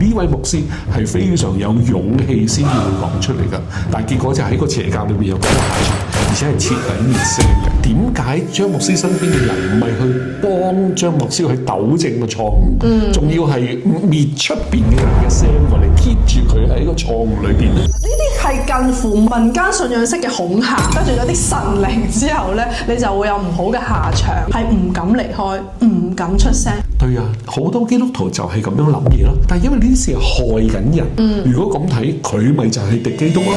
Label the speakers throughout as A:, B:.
A: 呢位牧師係非常有勇氣先至會講出嚟㗎，但係結果就喺個邪教裏邊有咁嘅下場，而且係徹底滅聲嘅。點解張牧師身邊嘅人唔係去幫張牧師去糾正個錯誤，仲要係滅出邊嘅人嘅聲嚟 keep 住佢喺個錯誤裏邊咧？
B: 呢啲係近乎民間信仰式嘅恐嚇，跟住有啲神靈之後咧，你就會有唔好嘅下場，係唔敢離開，唔敢出聲。
A: 對啊，好多基督徒就係咁樣諗嘢咯。但係因為呢啲事係害緊人，如果咁睇，佢咪就係敵基督咯。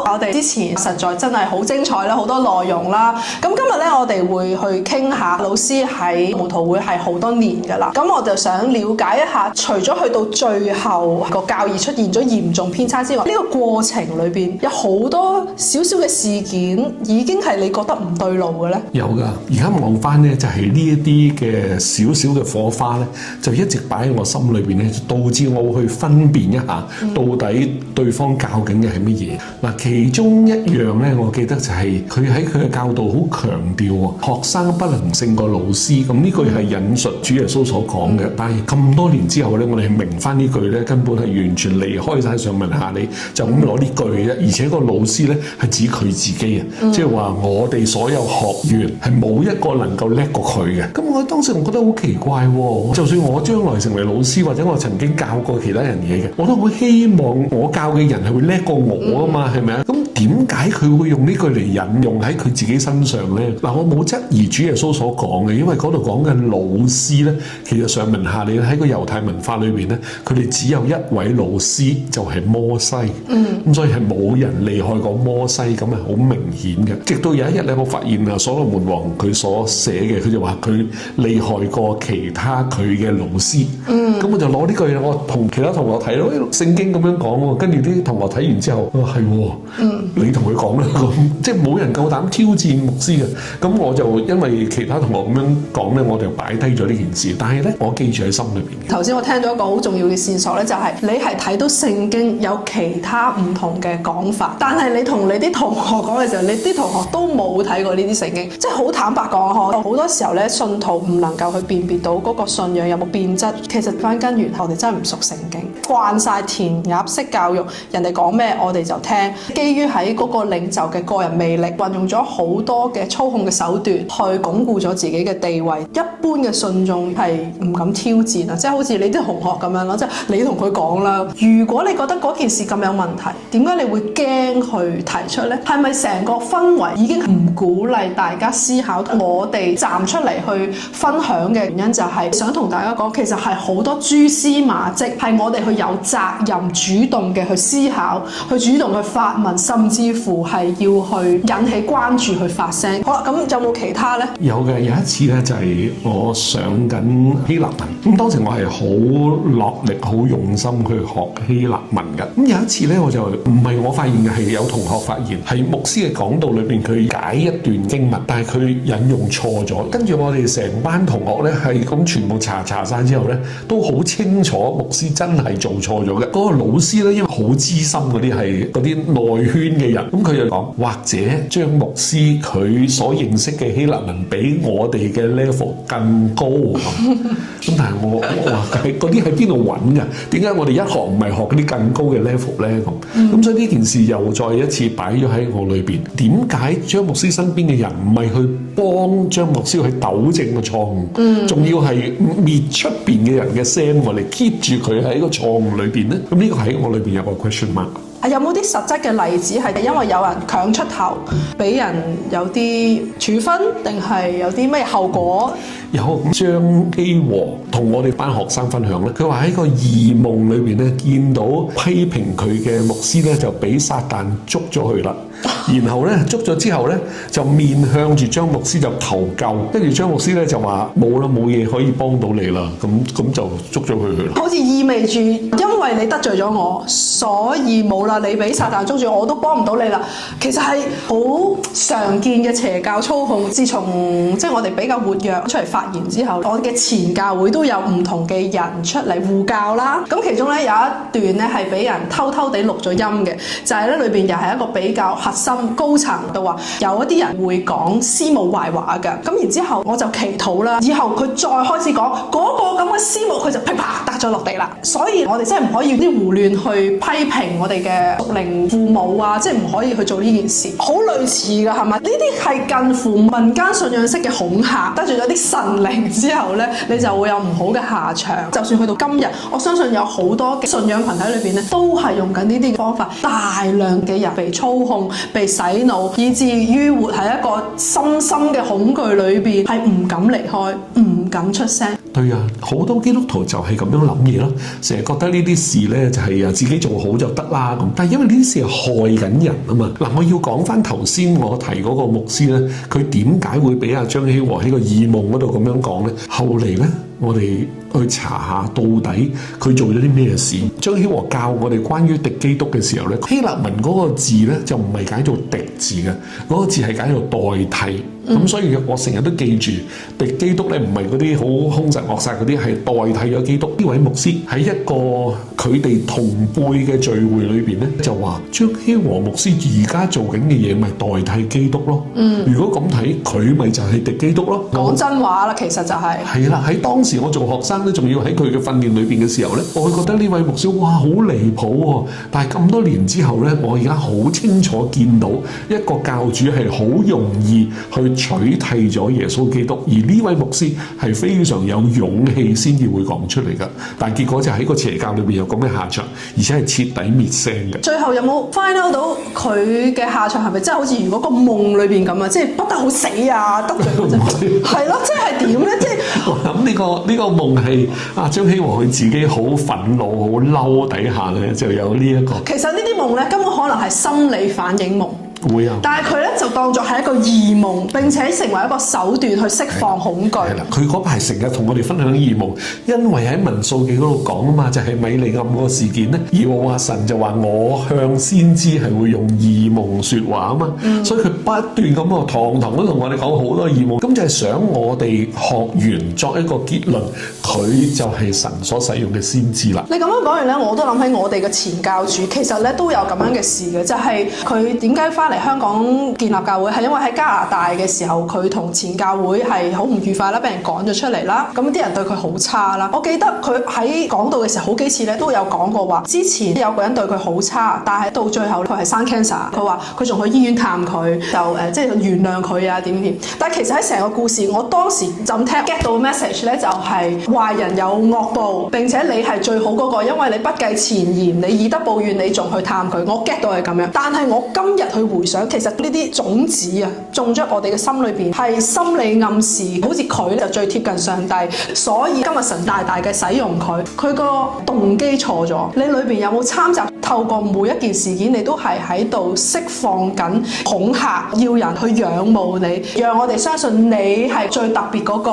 B: 我哋之前實在真係好精彩啦，好多內容啦。咁今日咧，我哋會去傾下老師喺門徒會係好多年㗎啦。咁我就想了解一下，除咗去到最後個教義出現咗嚴重偏差之外，呢個過程裏邊有好多少少嘅事件，已經係你覺得唔對路嘅咧？有㗎。
A: 而家望翻咧，就係呢一啲嘅少少嘅火花咧，就一直擺喺我心裏邊咧，導致我會去分辨一下，到底對方教緊嘅係乜嘢。嗱，其中一樣咧，我記得就係佢喺佢嘅教導好強調學生不能勝過老師。咁呢句係引述主耶穌所講嘅。但係咁多年之後咧，我哋係明翻呢句咧，根本係完全離開晒上文下理，就咁攞呢句嘅啫。而且個老師咧係指佢自己啊，即係話我哋所有學員係冇一個能夠叻過佢嘅。咁我當時我覺得好奇怪喎。就算我將來成為老師，或者我曾經教過其他人嘢嘅，我都好希望我教嘅人係會叻過我啊嘛，係咪啊？咁點解佢會用呢句嚟引用喺佢自己身上呢？嗱，我冇質疑主耶穌所講嘅，因為嗰度講嘅老師呢，其實上文下理喺個猶太文化裏邊呢，佢哋只有一位老師，就係摩西。咁所以係冇人厲害過摩西，咁係好明顯嘅。直到有一日咧，我發現啊，所羅門王佢所寫嘅，佢就話佢厲害過其他佢嘅老師。咁我就攞呢句，我同其他同學睇咯，聖經咁樣講喎，跟住啲同學睇完之後，係喎。你同佢講啦，即係冇人夠膽挑戰牧師嘅。咁我就因為其他同學咁樣講咧，我就擺低咗呢件事。但係咧，我記住喺心裏邊。頭先我聽咗一個好重要嘅線索咧，就係你係睇到聖經有其他唔同嘅講法，但係你同你啲同學講嘅時候，你啲同學都冇睇過呢啲聖經，即係好坦白講，好多時候咧，信徒唔能夠去辨別到嗰個信仰有冇變質。其實翻根源，我哋真係唔熟聖經，慣晒填鴨式教育，人哋講咩我哋就聽，基於喺嗰個領袖嘅個人魅力，運用咗好多嘅操控嘅手段去鞏固咗自己嘅地位。一般嘅信眾係唔敢挑戰啊，即係好似你啲同學咁樣咯，即係你同佢講啦。如果你覺得嗰件事咁有問題，點解你會驚去提出呢？係咪成個氛圍已經唔鼓勵大家思考？我哋站出嚟去分享嘅原因就係想同大家講，其實係好多蛛絲馬跡，係我哋去有責任主動嘅去思考，去主動去發問，甚至乎係要去引起關注去發聲。好啦，咁有冇其他呢？有嘅，有一次咧就係我上緊希臘文，咁當時我係好落力、好用心去學希臘文嘅。咁有一次咧，我就唔係我發現嘅，係有同學發現，係牧師嘅講道裏邊佢解一段經文，但係佢引用錯咗。跟住我哋成班同學咧係咁全部查晒之後咧，都好清楚牧師真係做錯咗嘅。嗰個老師咧，因為好資深嗰啲係嗰啲內圈嘅人，咁佢就講，或者張牧師佢所認識嘅希臘文比我哋嘅 level 更高咁但係我話嗰啲喺邊度揾㗎？點解我哋一學唔係學嗰啲更高嘅 level 咧？咁所以呢件事又再一次擺咗喺我裏邊。點解張牧師身邊嘅人唔係去幫張牧師去糾正個錯誤，仲要係滅出邊嘅人嘅聲嚟 keep 住佢喺個錯誤裏邊咧？咁呢個喺我裏邊有個 question mark。有冇啲實質嘅例子係因為有人強出頭，俾人有啲處分，定係有啲咩後果？有張基和同我哋班學生分享咧，佢話喺個異夢裏邊咧，見到批評佢嘅牧師咧，就俾撒旦捉咗去啦。然後咧捉咗之後咧，就面向住張牧師就求救，跟住張牧師咧就話冇啦，冇嘢可以幫到你啦，咁就捉咗佢去啦。好似意味住，因為你得罪咗我，所以冇啦，你俾撒旦捉住，我都幫唔到你啦。其實係好常見嘅邪教操控。自從即係我哋比較活躍出嚟
B: 發言之後，我嘅前教會都有唔同嘅人出嚟護教啦。咁其中咧有一段咧係俾人偷偷地錄咗音嘅，就係咧裏邊又係一個比較核心高層度話，有一啲人會講師母壞話嘅。咁然之後我就祈禱啦，以後佢再開始講嗰個咁嘅師母，佢就噼啪嗒咗落地啦。所以我哋真係唔可以啲胡亂去批評我哋嘅屬靈父母啊，即係唔可以去做呢件事。好類似㗎係咪？呢啲係近乎民間信仰式嘅恐嚇，得罪咗啲神靈之後咧，你就會有唔好嘅下場。就算去到今日，我相信有好多信仰群體裏邊咧，都係用緊呢啲方法，大量嘅人被操控、被洗腦，以至於活喺一個深深嘅恐懼裏邊，係唔敢離開、唔敢出聲。
A: 對啊，好多基督徒就係咁樣諗嘢咯，成日覺得呢啲事咧就係自己做好就得啦咁。但係因為呢啲事係害緊人啊嘛。嗱，我要講翻頭先我提嗰個牧師咧，佢點解會俾阿張希和喺個異夢嗰度咁樣講咧？後嚟咧，我哋去查下到底佢做咗啲咩事。張希和教我哋關於敵基督嘅時候咧，希臘文嗰個字咧就唔係解做敵字嘅，嗰個字係解做代替。咁所以我成日都記住，敵基督咧唔係嗰啲好兇神惡煞嗰啲，係代替咗基督。呢位牧師喺一個佢哋同輩嘅聚會裏邊咧，就話張希和牧師而家做緊嘅嘢咪代替基督咯。如果咁睇，佢咪就係敵基督咯。
B: 講真話啦，其實就係
A: 係啦。喺當時我做學生咧，仲要喺佢嘅訓練裏邊嘅時候咧，我會覺得呢位牧師哇好離譜喎。但係咁多年之後咧，我而家好清楚見到一個教主係好容易去取替咗耶穌基督，而呢位牧師係非常有勇氣先至會講出嚟㗎。但係結果就喺個邪教裏邊有咁嘅下場，而且係徹底滅聲嘅。
B: 最後有冇 find out 到佢嘅下場係咪真係好似如果個夢裏邊咁啊？即係不得好死啊，得罪嗰陣係咯，即係點咧？即係
A: 我諗呢個夢係張希和佢自己好憤怒、好嬲底下咧，就有呢一個。
B: 其實呢啲夢咧根本可能係心理反應夢。
A: 會啊！
B: 但係佢咧就當作係一個異夢，並且成為一個手段去釋放恐懼。
A: 係啦，佢嗰排成日同我哋分享異夢，因為喺民數記嗰度講啊嘛，就係米利暗嗰個事件咧。耶和華神就話：我向先知係會用異夢説話啊嘛，所以佢不斷咁啊堂堂都同我哋講好多異夢，咁就係想我哋學完作一個結論，佢就係神所使用嘅先知啦。
B: 你咁樣講完咧，我都諗起我哋嘅前教主，其實咧都有咁樣嘅事嘅，就係佢點解翻嚟香港建立教會，係因為喺加拿大嘅時候，佢同前教會係好唔愉快啦，俾人趕咗出嚟啦。咁啲人對佢好差啦。我記得佢喺講道嘅時候，好幾次咧都有講過話，之前有個人對佢好差，但係到最後佢係生 cancer，佢話佢仲去醫院探佢，就即係原諒佢啊點點。但係其實喺成個故事，我當時就聽 get 到 message 咧，就係壞人有惡報，並且你係最好嗰個，因為你不計前嫌，你以德報怨，你仲去探佢。我 get 到係咁樣，但係我今日去回想，其實呢啲種子啊，種咗我哋嘅心裏邊，係心理暗示，好似佢就最貼近上帝，所以今日神大大嘅使用佢，佢個動機錯咗。你裏邊有冇參雜？透過每一件事件，你都係喺度釋放緊恐嚇，要人去仰慕你，讓我哋相信你係最特別嗰個，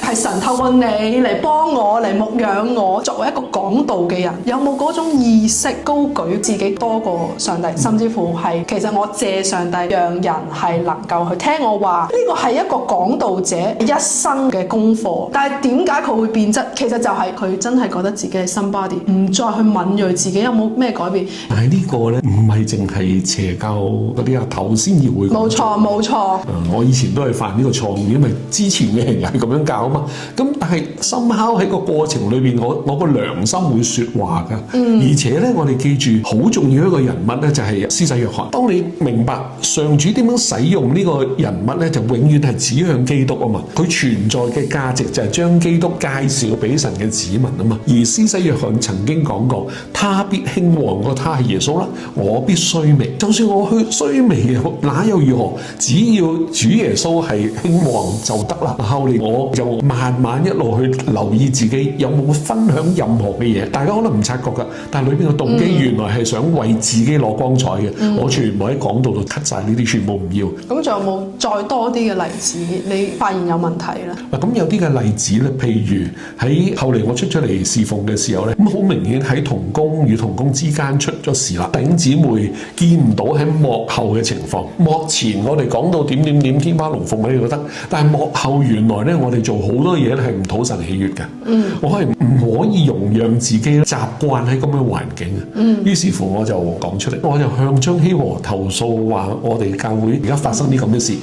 B: 係神透過你嚟幫我，嚟牧養我。作為一個講道嘅人，有冇嗰種意識高舉自己多過上帝，甚至乎係其實我借上帝讓人係能夠去聽我話，呢個係一個講道者一生嘅功課。但係點解佢會變質？其實就係佢真係覺得自己係 somebody， 唔再去敏鋭自己有冇咩改變。
A: 但係呢個咧唔係淨係邪教嗰啲阿頭先至會講。冇錯
B: 冇錯。
A: 我以前都係犯呢個錯誤，因為之前嘅人又係咁樣教啊嘛。咁但係深刻喺個過程裏邊，我個良心會説話㗎。而且咧，我哋記住好重要一個人物咧，就係施洗約翰。當你明白上主點樣使用呢個人物咧，就永遠係指向基督啊嘛。佢存在嘅價值就係將基督介紹俾神嘅子民啊嘛。而施洗約翰曾經講過：他必興旺，他係耶穌啦，我必衰微。就算我去衰微，那又如何？只要主耶穌係興旺就得啦。後嚟我就慢慢一路去留意自己有冇分享任何嘅嘢，大家可能唔察覺㗎，但係裏邊嘅動機原來係想為自己攞光彩嘅。我全部喺講道度 cut 晒呢啲，全部唔要。
B: 咁仲有冇再多啲嘅例子？你發現有問題咧？
A: 咁有啲嘅例子咧，譬如喺後嚟我出嚟侍奉嘅時候咧，咁好明顯喺同工與同工之間出咗事啦。弟兄姊妹見唔到喺幕後嘅情況，幕前我哋講到點天花龍鳳你覺得，但係幕後原來咧我哋做好多嘢咧係唔討神喜悅嘅。我係唔可以容讓自己習慣喺咁嘅環境。於是乎我就講出嚟，我就向張希和投訴話我哋教會而家發生啲咁嘅事。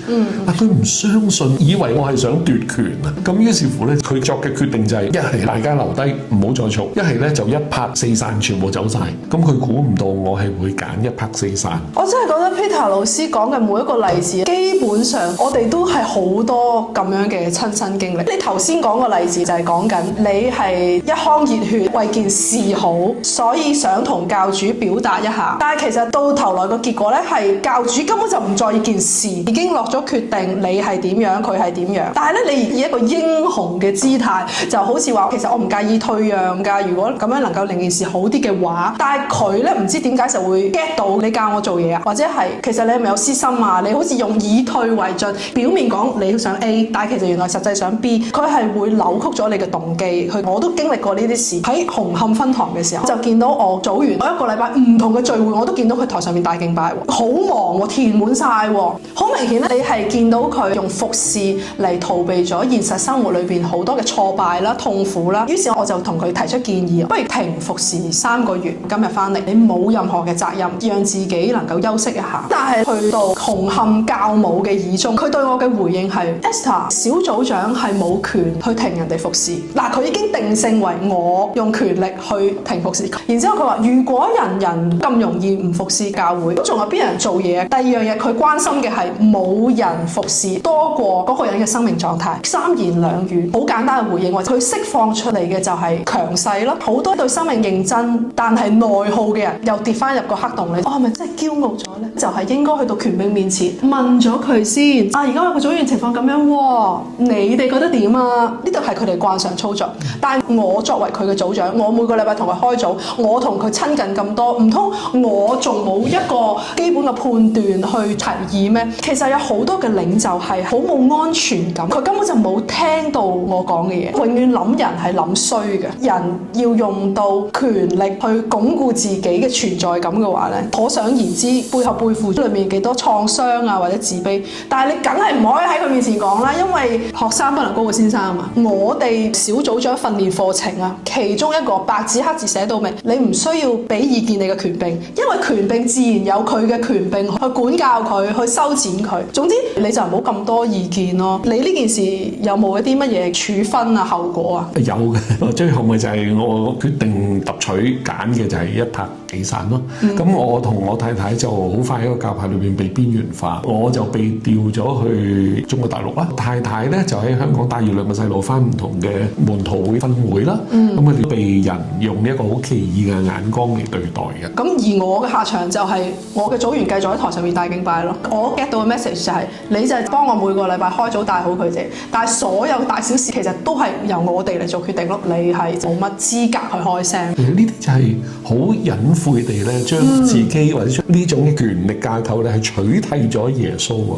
A: 但佢唔相信，以為我係想奪權啊。咁於是乎咧，佢作嘅決定就係一係大家留低唔好再嘈，一係咧就一拍四散全部走晒。咁佢估唔到我係會揀一拍四散。
B: 我真係覺得 Peter 老師講嘅每一個例子，基本上我哋都係好多咁樣嘅親身經歷。你頭先講個例子就係講緊你係一腔熱血為件事好，所以想同教主表達一下。但係其實到頭來個結果咧，係教主根本就唔在意件事，已經落咗決定，你係點樣，佢係點樣。但係咧，你以一個英雄嘅姿態，就好似話其實我唔介意退讓㗎。如果咁樣能夠令件事好啲嘅話，但係佢咧唔知點解就會 get 到你教我做嘢啊，或者係其實你係咪有私心啊？你好似用以退為進，表面講你想 A， 但係其實原來實際想 B， 佢係會扭曲咗你嘅動機。我都經歷過呢啲事。喺紅磡分堂嘅時候，就見到我組完我一個禮拜唔同嘅聚會，我都見到佢台上面大敬拜喎，好忙喎，填滿晒喎，好明顯咧，你係見到佢用服侍嚟逃避咗現實生活裏邊好多嘅挫敗啦、痛苦啦。於是我就同佢提出建議，不如停服侍3個月，今日翻嚟你冇任何嘅責任，讓自己能夠休息一下。但係去到紅磡教母嘅耳中，佢對我嘅回應係 Esther 小組長係冇權去停人哋服侍。嗱，佢已經定性為我用權力去停服侍。然之後佢話：如果人人咁容易唔服侍教會，咁仲有邊人做嘢？第二樣嘢，佢關心嘅係冇人服侍多過嗰個人嘅生命狀態。3言2語，好簡單嘅回應，或者佢釋放出嚟嘅就係強勢咯。好多對生命認真但係內耗嘅人，又跌翻入個黑洞裏。我係咪真係驕傲咗呢？就係應該去到權柄面前問咗佢先。而家我個組員情況咁樣喎，你哋覺得點啊？呢度係佢哋慣常操作，但係我作為佢嘅組長，我每個禮拜同佢開組，我同佢親近咁多，唔通我仲冇一個基本嘅判斷去提議咩？其實有好多嘅領袖係好冇安全感，佢根本就冇聽到我講嘅嘢。永遠諗人係諗衰嘅，人要用到權力去鞏固自己嘅存在感嘅話咧，可想而知背後背負裏面幾多創傷啊或者自卑。但係你梗係唔可以喺佢面前講啦，因為學生不能高過先生啊嘛。我哋小組長訓練課程啊，其中一個白紙黑字寫到明，你唔需要俾意見你嘅權柄，因為權柄自然有佢嘅權柄去管教佢，去修剪佢。總之你就唔好咁多意見咯。你呢件事有冇一啲乜嘢處分啊後果啊？有
A: 嘅，最後咪就係我決定揼取揀嘅就係一拍幾散咯。咁我同我太太就好快喺個教派裏邊被邊緣化，我就被調咗去中國大陸啦。太太咧就喺香港帶住2個細路翻唔同嘅門徒會分會啦。咁佢哋被人用呢一個好奇異嘅眼光嚟對待嘅。
B: 咁而我嘅下場就係我嘅組員繼續喺台上面大敬拜咯。我 get 到嘅 message 就係你就係幫我每個禮拜開組帶好佢哋，但係所有大小事其實都係由我哋嚟做決定咯。你係冇乜資格去開聲。
A: 呢啲就係好隱晦地咧，將自己或者將呢種嘅權力架構咧係取替咗耶穌啊。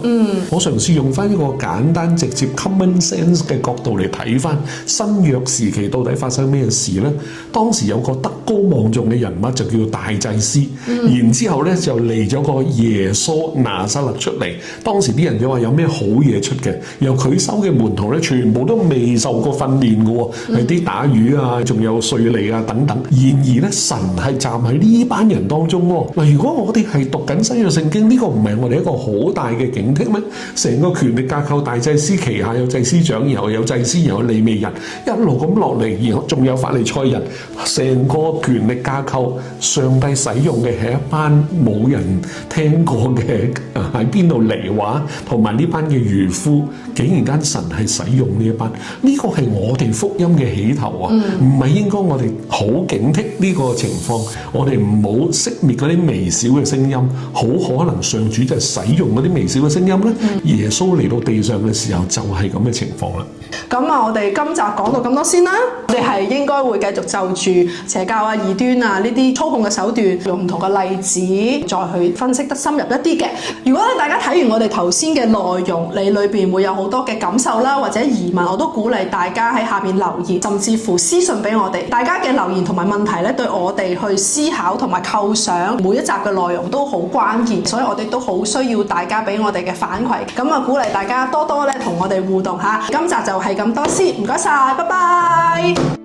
A: 我嘗試用翻一個簡單直接 common sense 嘅角度嚟睇翻新約時期到底發生咩事咧？當時有個德高望重嘅人物就叫大祭司，然之後咧就嚟咗個耶穌拿撒勒出嚟。當時啲人就話有咩好嘢出嘅，由佢收嘅門徒咧全部都未受過訓練嘅喎，係啲打魚啊，仲有稅吏啊等等。然而咧，神係站喺呢班人當中喎。嗱，如果我哋係讀緊新約聖經，呢個唔係我哋一個好大嘅警惕咩？成個權力架構，大祭司旗下有祭司長，然後有祭司，然後有利未人，一路咁落嚟，然後仲有法利賽人，成個權力架構，上帝使用嘅係一班冇人聽過嘅喺邊度嚟話，同埋呢班嘅漁夫，竟然間神係使用呢一班，呢個係我哋福音嘅起頭啊！唔係應該我哋好警惕呢個情況，我哋哋唔好熄滅嗰啲微小嘅聲音，好可能上主就係使用嗰啲微小嘅聲音咧。耶穌嚟到地上嘅時候就係咁嘅情況啦。
B: 咁啊，我哋今集講到咁多先啦。我哋係應該會繼續就住邪教啊、異端啊呢啲操控嘅手段，用唔同嘅例子再去分析得深入一啲嘅。如果大家睇完我哋頭先嘅內容，你裏邊會有好多嘅感受啦，或者疑問，我都鼓勵大家喺下邊留言，甚至乎私信俾我哋。大家嘅留言同埋問題咧，對我哋去思考同埋構想每一集嘅內容都好關鍵，所以我哋都好需要大家俾我哋嘅反饋。咁啊，鼓勵大家多多咧同我哋互動下。今集就係咁多先，唔該晒，拜拜。